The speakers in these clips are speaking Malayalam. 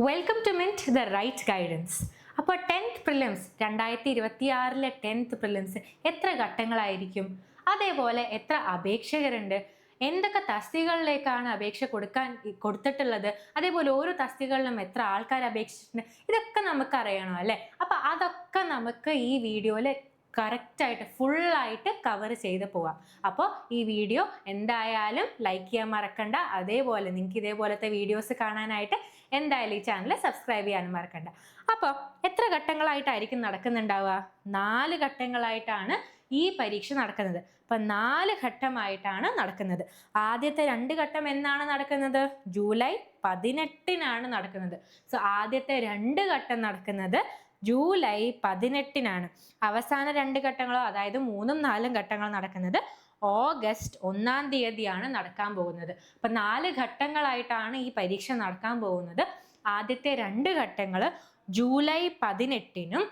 Welcome to mint the right guidance. അപ്പോൾ 10th പ്രിലിംസ് 2026 10th പ്രിലിംസ് എത്ര ഘട്ടങ്ങളായിരിക്കും? അതേപോലെ എത്ര അപേക്ഷകരുണ്ട്? എന്തൊക്കെ തസ്തികകളിലേക്കാണ് അപേക്ഷ കൊടുത്തിട്ടുള്ളത്? അതേപോലെ ഓരോ തസ്തികകളിലും എത്ര ആൾക്കാർ അപേക്ഷിച്ചിട്ടുണ്ട്? ഇതൊക്കെ നമുക്ക് അറിയണം അല്ലേ? അപ്പോൾ അതൊക്കെ നമുക്ക് ഈ വീഡിയോയിൽ കറക്റ്റായിട്ട് ഫുള്ളായിട്ട് കവർ ചെയ്ത് പോവാം. അപ്പോൾ ഈ വീഡിയോ എന്തായാലും ലൈക്ക് ചെയ്യാൻ മറക്കണ്ട. അതേപോലെ നിങ്ങൾക്ക് ഇതേപോലത്തെ വീഡിയോസ് കാണാനായിട്ട് എന്തായാലും ഈ ചാനൽ സബ്സ്ക്രൈബ് ചെയ്യാനും മറക്കണ്ട. അപ്പോൾ എത്ര ഘട്ടങ്ങളായിട്ടായിരിക്കും നടക്കുന്നുണ്ടാവുക? 4 ഘട്ടങ്ങളായിട്ടാണ് ഈ പരീക്ഷ നടക്കുന്നത്. അപ്പം 4 ഘട്ടമായിട്ടാണ് നടക്കുന്നത്. ആദ്യത്തെ 2 ഘട്ടം എന്നാണ് നടക്കുന്നത്? ജൂലൈ 18-നാണ് നടക്കുന്നത്. സോ ആദ്യത്തെ 2 ഘട്ടം നടക്കുന്നത് ജൂലൈ 18-നാണ്. അവസാന 2 ഘട്ടങ്ങളോ, അതായത് 3ഉം 4ഉം ഘട്ടങ്ങൾ നടക്കുന്നത് ഓഗസ്റ്റ് 1-ാം തീയതിയാണ് നടക്കാൻ പോകുന്നത്. അപ്പം 4 ഘട്ടങ്ങളായിട്ടാണ് ഈ പരീക്ഷ നടക്കാൻ പോകുന്നത്. ആദ്യത്തെ 2 ഘട്ടങ്ങൾ ജൂലൈ 18-നും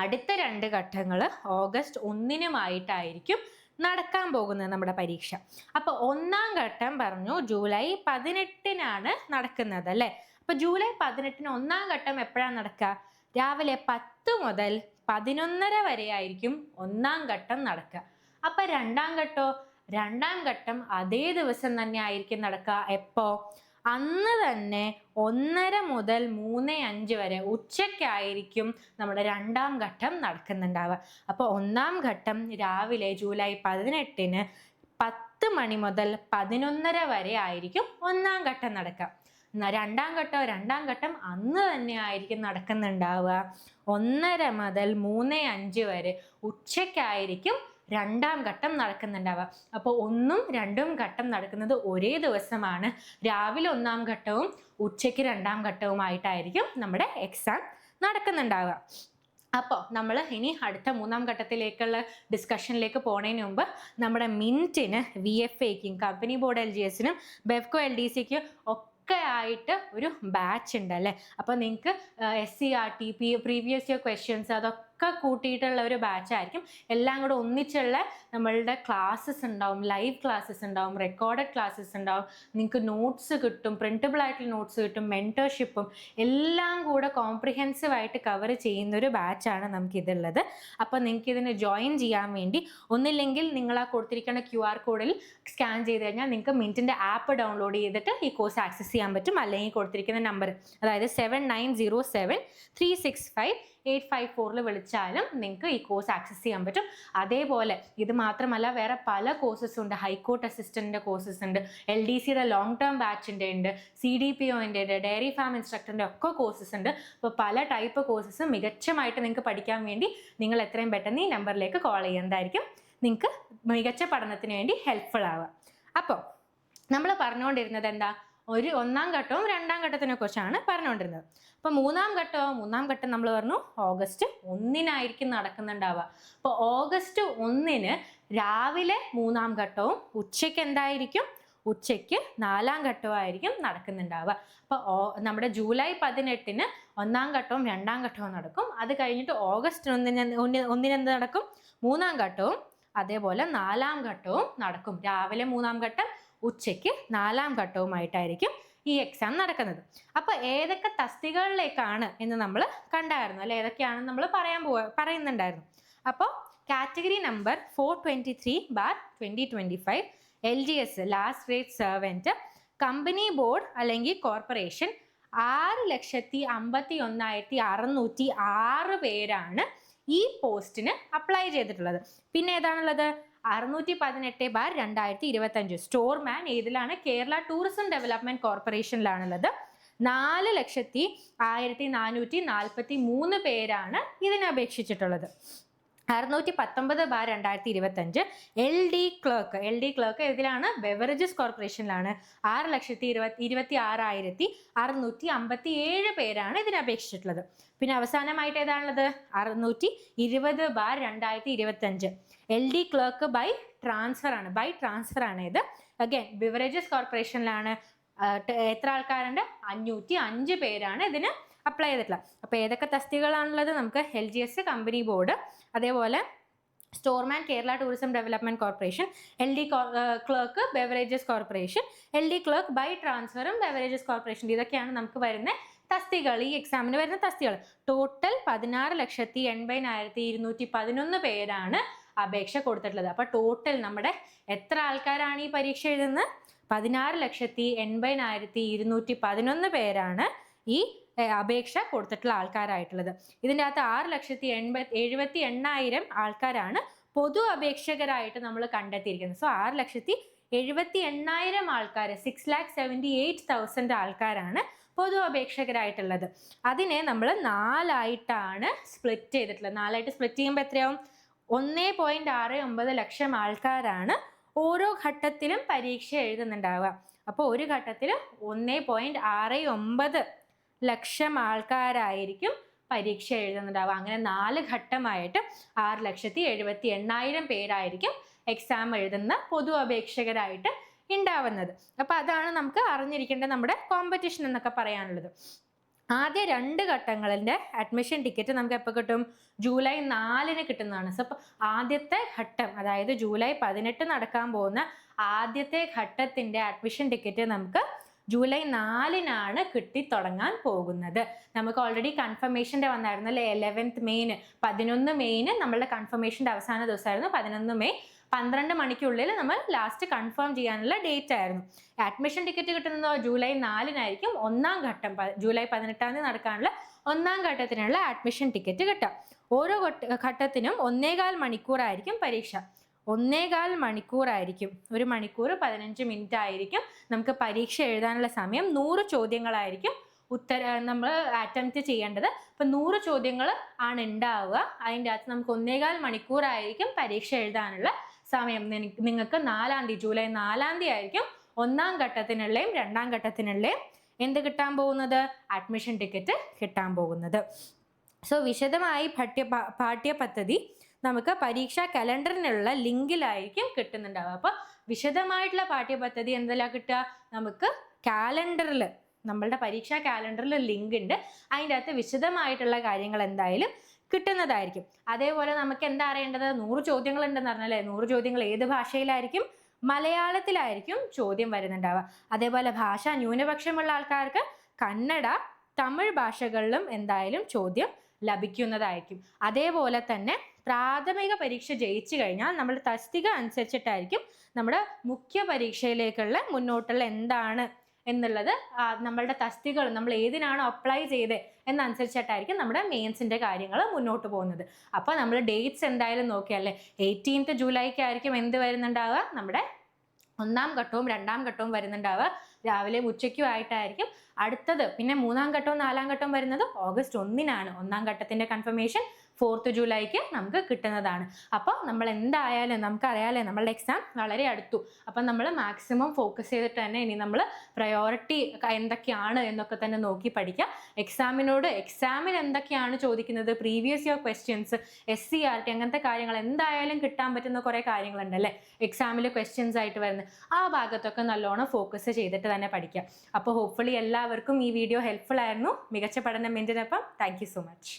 അടുത്ത 2 ഘട്ടങ്ങൾ ഓഗസ്റ്റ് 1-നുമായിട്ടായിരിക്കും നടക്കാൻ പോകുന്നത് നമ്മുടെ പരീക്ഷ. അപ്പോൾ 1-ാം ഘട്ടം പറഞ്ഞു ജൂലൈ 18-നാണ് നടക്കുന്നത് അല്ലേ? അപ്പോൾ ജൂലൈ 18-ന് 1-ാം ഘട്ടം എപ്പോഴാണ് നടക്കുക? രാവിലെ 10 മുതൽ 11:30 വരെ ആയിരിക്കും 1-ാം ഘട്ടം നടക്കുക. അപ്പൊ 2-ാം ഘട്ടോ? 2-ാം ഘട്ടം അതേ ദിവസം തന്നെ ആയിരിക്കും നടക്കുക. എപ്പോ? അന്ന് തന്നെ 1:30 മുതൽ 3:05 വരെ ഉച്ചയ്ക്കായിരിക്കും നമ്മുടെ 2-ാം ഘട്ടം നടക്കുന്നുണ്ടാവുക. അപ്പോൾ 1-ാം ഘട്ടം രാവിലെ ജൂലൈ 18-ന് 10 മണി മുതൽ 11:30 വരെ ആയിരിക്കും 1-ാം ഘട്ടം നടക്കുക. 2-ാം ഘട്ടം അന്ന് തന്നെ ആയിരിക്കും നടക്കുന്നുണ്ടാവുക. 1:30 മുതൽ 3:05 വരെ ഉച്ചയ്ക്കായിരിക്കും 2-ാം ഘട്ടം നടക്കുന്നുണ്ടാവുക. അപ്പോൾ 1ഉം 2ഉം ഘട്ടം നടക്കുന്നത് ഒരേ ദിവസമാണ്. രാവിലെ 1-ാം ഘട്ടവും ഉച്ചയ്ക്ക് 2-ാം ഘട്ടവുമായിട്ടായിരിക്കും നമ്മുടെ എക്സാം നടക്കുന്നുണ്ടാവുക. അപ്പോൾ നമ്മൾ ഇനി അടുത്ത 3-ാം ഘട്ടത്തിലേക്കുള്ള ഡിസ്കഷനിലേക്ക് പോണതിന് മുമ്പ് നമ്മുടെ മിൻറ്റിന് VFAക്കും കമ്പനി ബോർഡ് LGSനും ബെവ്കോ LDCക്കും ആയിട്ട് ഒരു ബാച്ച് ഉണ്ട് അല്ലേ? അപ്പോൾ നിങ്ങൾക്ക് SCRT പ്രീവിയസ് ഇയർ ക്വസ്റ്റ്യൻസ് അതൊക്കെ കൂട്ടിയിട്ടുള്ള ഒരു ബാച്ച് ആയിരിക്കും. എല്ലാം കൂടെ ഒന്നിച്ചുള്ള നമ്മളുടെ ക്ലാസ്സസ് ഉണ്ടാവും, ലൈവ് ക്ലാസ്സസ് ഉണ്ടാവും, റെക്കോർഡഡ് ക്ലാസ്സസ് ഉണ്ടാവും. നിങ്ങൾക്ക് നോട്ട്സ് കിട്ടും, പ്രിന്റബിൾ ആയിട്ടുള്ള നോട്ട്സ് കിട്ടും, മെൻറ്റർഷിപ്പും എല്ലാം കൂടെ കോംപ്രിഹെൻസീവ് ആയിട്ട് കവർ ചെയ്യുന്ന ഒരു ബാച്ചാണ് നമുക്കിതുള്ളത്. അപ്പോൾ നിങ്ങൾക്ക് ഇതിന് ജോയിൻ ചെയ്യാൻ വേണ്ടി ഒന്നില്ലെങ്കിൽ നിങ്ങൾ ആ കൊടുത്തിരിക്കുന്ന QR കോഡിൽ സ്കാൻ ചെയ്ത് കഴിഞ്ഞാൽ നിങ്ങൾക്ക് മിൻറ്റിൻ്റെ ആപ്പ് ഡൗൺലോഡ് ചെയ്തിട്ട് ഈ കോഴ്സ് ആക്സസ് ചെയ്യാൻ പറ്റും. അല്ലെങ്കിൽ കൊടുത്തിരിക്കുന്ന നമ്പർ, അതായത് 7907365854 വിളിച്ചാലും നിങ്ങൾക്ക് ഈ കോഴ്സ് ആക്സസ് ചെയ്യാൻ പറ്റും. അതേപോലെ ഇത് മാത്രമല്ല വേറെ പല കോഴ്സസ് ഉണ്ട്. ഹൈക്കോർട്ട് അസിസ്റ്റന്റിന്റെ കോഴ്സസ് ഉണ്ട്, LDCയുടെ ലോങ് ടേം ബാച്ചിൻ്റെ ഉണ്ട്, CDPOൻ്റെ ഉണ്ട്, ഡയറി ഫാം ഇൻസ്ട്രക്ടറിൻ്റെ ഒക്കെ കോഴ്സസ് ഉണ്ട്. അപ്പോൾ പല ടൈപ്പ് കോഴ്സസ് മികച്ചമായിട്ട് നിങ്ങൾക്ക് പഠിക്കാൻ വേണ്ടി നിങ്ങൾ എത്രയും പെട്ടെന്ന് ഈ നമ്പറിലേക്ക് കോൾ ചെയ്യുന്നതായിരിക്കും നിങ്ങൾക്ക് മികച്ച പഠനത്തിന് വേണ്ടി ഹെൽപ്ഫുൾ ആവുക. അപ്പോൾ നമ്മൾ പറഞ്ഞുകൊണ്ടിരുന്നത് എന്താ? 1-ാം ഘട്ടവും 2-ാം ഘട്ടത്തിനെ കുറിച്ചാണ് പറഞ്ഞുകൊണ്ടിരുന്നത്. അപ്പോൾ 3-ാം ഘട്ടം നമ്മൾ പറഞ്ഞു ഓഗസ്റ്റ് 1-നായിരിക്കും നടക്കുന്നുണ്ടാവുക. അപ്പോൾ ഓഗസ്റ്റ് 1-ന് രാവിലെ 3-ാം ഘട്ടവും ഉച്ചയ്ക്ക് എന്തായിരിക്കും? ഉച്ചയ്ക്ക് 4-ാം ഘട്ടമായിരിക്കും നടക്കുന്നുണ്ടാവുക. അപ്പോൾ നമ്മുടെ ജൂലൈ 18-ന് 1-ാം ഘട്ടവും 2-ാം ഘട്ടവും നടക്കും. അത് കഴിഞ്ഞിട്ട് ഓഗസ്റ്റ് 1-ന് എന്ത് നടക്കും? 3-ാം ഘട്ടവും അതേപോലെ 4-ാം ഘട്ടവും നടക്കും. രാവിലെ 3-ാം ഘട്ടം, ഉച്ചയ്ക്ക് 4-ാം ഘട്ടവുമായിട്ടായിരിക്കും ഈ എക്സാം നടക്കുന്നത്. അപ്പോൾ ഏതൊക്കെ തസ്തികകളിലേക്കാണ് എന്ന് നമ്മൾ കണ്ടായിരുന്നു അല്ലെ? ഏതൊക്കെയാണെന്ന് നമ്മൾ പറയുന്നുണ്ടായിരുന്നു. അപ്പോൾ category number 423/2025 LGS last grade servant, company board അല്ലെങ്കിൽ കോർപ്പറേഷൻ 6,51,606 പേരാണ് ഈ പോസ്റ്റിന് അപ്ലൈ ചെയ്തിട്ടുള്ളത്. പിന്നെ ഏതാണുള്ളത്? 618/2025 സ്റ്റോർമാൻ. ഏതിലാണ്? Kerala tourism development കോർപ്പറേഷനിലാണുള്ളത്. 4,01,443 പേരാണ് ഇതിനെ അപേക്ഷിച്ചിട്ടുള്ളത്. 619/2025 LD ക്ലർക്ക് ഏതിലാണ്? ബെവറേജസ് കോർപ്പറേഷനിലാണ്. 6,26,657 പേരാണ് ഇതിനെ അപേക്ഷിച്ചിട്ടുള്ളത്. പിന്നെ അവസാനമായിട്ട് ഏതാണുള്ളത്? 620/2025 LD ക്ലർക്ക് ബൈ ട്രാൻസ്ഫർ ആണ് ഇത്. അഗൈൻ ബിവറേജസ് കോർപ്പറേഷനിലാണ്. എത്ര ആൾക്കാരുണ്ട്? 505 പേരാണ് ഇതിന് അപ്ലൈ ചെയ്തിട്ടുള്ളത്. അപ്പോൾ ഏതൊക്കെ തസ്തികകളാണുള്ളത്? നമുക്ക് LGS, കമ്പനി ബോർഡ്, അതേപോലെ storeman Kerala tourism development corporation, LD clerk beverages corporation, LD clerk by ട്രാൻസ്ഫറും ബെവറേജസ് കോർപ്പറേഷൻ. ഇതൊക്കെയാണ് നമുക്ക് വരുന്ന തസ്തികൾ, ഈ എക്സാമിന് വരുന്ന തസ്തികൾ. ടോട്ടൽ 16,80,211 പേരാണ് അപേക്ഷ കൊടുത്തിട്ടുള്ളത്. അപ്പൊ ടോട്ടൽ നമ്മുടെ എത്ര ആൾക്കാരാണ് ഈ പരീക്ഷ എഴുതുന്നത്? 16,80,211 പേരാണ് ഈ അപേക്ഷ കൊടുത്തിട്ടുള്ള ആൾക്കാരായിട്ടുള്ളത്. ഇതിൻ്റെ അകത്ത് 6,78,000 ആൾക്കാരാണ് പൊതു അപേക്ഷകരായിട്ട് നമ്മൾ കണ്ടെത്തിയിരിക്കുന്നത്. സോ 6,78,000 ആൾക്കാർ, 6,78,000 ആൾക്കാരാണ് പൊതു അപേക്ഷകരായിട്ടുള്ളത്. അതിനെ നമ്മൾ 4ആയിട്ടാണ് സ്പ്ലിറ്റ് ചെയ്തിട്ടുള്ളത്. 4ആയിട്ട് സ്പ്ലിറ്റ് ചെയ്യുമ്പോൾ എത്രയാവും? 1.69 ലക്ഷം ആൾക്കാരാണ് ഓരോ ഘട്ടത്തിലും പരീക്ഷ എഴുതുന്നുണ്ടാവുക. അപ്പോൾ ഒരു ഘട്ടത്തിൽ 1.69 ലക്ഷം ആൾക്കാരായിരിക്കും പരീക്ഷ എഴുതുന്നുണ്ടാവുക. അങ്ങനെ 4 ഘട്ടമായിട്ട് 6,78,000 പേരായിരിക്കും എക്സാം എഴുതുന്ന പൊതു അപേക്ഷകരായിട്ട് ഉണ്ടാവുന്നത്. അപ്പൊ അതാണ് നമുക്ക് അറിഞ്ഞിരിക്കേണ്ട നമ്മുടെ കോമ്പറ്റീഷൻ എന്നൊക്കെ പറയാനുള്ളത്. ആദ്യ 2 ഘട്ടങ്ങളിൻ്റെ അഡ്മിഷൻ ടിക്കറ്റ് നമുക്ക് എപ്പോൾ കിട്ടും? ജൂലൈ 4 കിട്ടുന്നതാണ്. സോ അപ്പോൾ ആദ്യത്തെ ഘട്ടം, അതായത് ജൂലൈ 18 നടക്കാൻ പോകുന്ന ആദ്യത്തെ ഘട്ടത്തിൻ്റെ അഡ്മിഷൻ ടിക്കറ്റ് നമുക്ക് ജൂലൈ 4 കിട്ടിത്തുടങ്ങാൻ പോകുന്നത്. നമുക്ക് ഓൾറെഡി കൺഫർമേഷൻ്റെ വന്നായിരുന്നു അല്ലേ? 11th മെയിന്, 11 മെയിന് നമ്മളുടെ കൺഫർമേഷൻ്റെ അവസാന ദിവസമായിരുന്നു. 11 മെയ് 12 മണിക്കുള്ളിൽ നമ്മൾ ലാസ്റ്റ് കൺഫേം ചെയ്യാനുള്ള ഡേറ്റ് ആയിരുന്നു. അഡ്മിഷൻ ടിക്കറ്റ് കിട്ടുന്നത് ജൂലൈ 4 ഒന്നാം ഘട്ടം, ജൂലൈ 18 നടക്കാനുള്ള ഒന്നാം ഘട്ടത്തിനുള്ള അഡ്മിഷൻ ടിക്കറ്റ് കിട്ടുക. ഓരോ ഘട്ടത്തിനും 1.25 മണിക്കൂറായിരിക്കും പരീക്ഷ. 1.25 മണിക്കൂറായിരിക്കും. 1 മണിക്കൂർ 15 മിനിറ്റ് ആയിരിക്കും നമുക്ക് പരീക്ഷ എഴുതാനുള്ള സമയം. 100 ചോദ്യങ്ങളായിരിക്കും നമ്മൾ അറ്റംപ്റ്റ് ചെയ്യേണ്ടത്. അപ്പം 100 ചോദ്യങ്ങൾ ആണ് ഉണ്ടാവുക. അതിൻ്റെ അകത്ത് നമുക്ക് 1.25 മണിക്കൂറായിരിക്കും പരീക്ഷ എഴുതാനുള്ള സമയം. നിങ്ങൾക്ക് 4-ാം തീയതി, ജൂലൈ 4-ാം തീയതി ആയിരിക്കും ഒന്നാം ഘട്ടത്തിനുള്ളയും രണ്ടാം ഘട്ടത്തിനുള്ളയും എന്ത് കിട്ടാൻ പോകുന്നത്? അഡ്മിഷൻ ടിക്കറ്റ് കിട്ടാൻ പോകുന്നത്. സോ വിശദമായി പാഠ്യപദ്ധതി നമുക്ക് പരീക്ഷാ കലണ്ടറിനുള്ള ലിങ്കിലായിരിക്കും കിട്ടുന്നുണ്ടാവുക. അപ്പോൾ വിശദമായിട്ടുള്ള പാഠ്യപദ്ധതി എന്തെല്ലാം കിട്ടുക? നമുക്ക് കാലണ്ടറിൽ, നമ്മളുടെ പരീക്ഷാ കാലണ്ടറിൽ ലിങ്ക് ഉണ്ട്. അതിൻ്റെ അകത്ത് വിശദമായിട്ടുള്ള കാര്യങ്ങൾ എന്തായാലും കിട്ടുന്നതായിരിക്കും. അതേപോലെ നമുക്ക് എന്താ അറിയേണ്ടത്? 100 ചോദ്യങ്ങൾ ഉണ്ടെന്ന് പറഞ്ഞല്ലേ? 100 ചോദ്യങ്ങൾ ഏത് ഭാഷയിലായിരിക്കും? മലയാളത്തിലായിരിക്കും ചോദ്യം വരുന്നുണ്ടാവുക. അതേപോലെ ഭാഷ ന്യൂനപക്ഷമുള്ള ആൾക്കാർക്ക് കന്നഡ, തമിഴ് ഭാഷകളിലും എന്തായാലും ചോദ്യം ലഭിക്കുന്നതായിരിക്കും. അതേപോലെ തന്നെ പ്രാഥമിക പരീക്ഷ ജയിച്ചു കഴിഞ്ഞാൽ നമ്മുടെ തസ്തിക അനുസരിച്ചിട്ടായിരിക്കും നമ്മുടെ മുഖ്യ പരീക്ഷയിലേക്കുള്ള മുന്നോട്ടുള്ള എന്താണ് എന്നുള്ളത്, നമ്മളുടെ തസ്തികൾ നമ്മൾ ഏതിനാണോ അപ്ലൈ ചെയ്തത് എന്നനുസരിച്ചിട്ടായിരിക്കും നമ്മുടെ മെയിൻസിൻ്റെ കാര്യങ്ങൾ മുന്നോട്ട് പോകുന്നത്. അപ്പോൾ നമ്മൾ ഡേറ്റ്സ് എന്തായാലും നോക്കിയല്ലേ? 18th ജൂലൈക്കായിരിക്കും എന്ത് വരുന്നുണ്ടാവുക? നമ്മുടെ ഒന്നാം ഘട്ടവും രണ്ടാം ഘട്ടവും വരുന്നുണ്ടാവുക. രാവിലെ ഉച്ചയ്ക്കും ആയിട്ടായിരിക്കും അടുത്തത്. പിന്നെ 3-ാം ഘട്ടവും 4-ാം ഘട്ടവും വരുന്നത് ഓഗസ്റ്റ് 1-നാണ്. ഒന്നാം ഘട്ടത്തിൻ്റെ കൺഫർമേഷൻ 4th ജൂലൈക്ക് നമുക്ക് കിട്ടുന്നതാണ്. അപ്പോൾ നമ്മൾ എന്തായാലും നമുക്കറിയാലേ നമ്മളുടെ എക്സാം വളരെ അടുത്തു. അപ്പം നമ്മൾ മാക്സിമം ഫോക്കസ് ചെയ്തിട്ട് തന്നെ ഇനി നമ്മൾ പ്രയോറിറ്റി എന്തൊക്കെയാണ് എന്നൊക്കെ തന്നെ നോക്കി പഠിക്കുക. എക്സാമിന് എന്തൊക്കെയാണ് ചോദിക്കുന്നത്, പ്രീവിയസ് ഇയർ ക്വസ്റ്റ്യൻസ്, SCRT അങ്ങനത്തെ കാര്യങ്ങൾ എന്തായാലും കിട്ടാൻ പറ്റുന്ന കുറേ കാര്യങ്ങളുണ്ടല്ലേ എക്സാമിൽ ക്വസ്റ്റ്യൻസ് ആയിട്ട് വരുന്നത്. ആ ഭാഗത്തൊക്കെ നല്ലോണം ഫോക്കസ് ചെയ്തിട്ട് തന്നെ പഠിക്കുക. അപ്പോൾ ഹോപ്പ്ഫുള്ളി എല്ലാവർക്കും ഈ വീഡിയോ ഹെൽപ്ഫുൾ ആയിരുന്നു. മികച്ച പഠനം എന്തിനൊപ്പം. Thank you so much.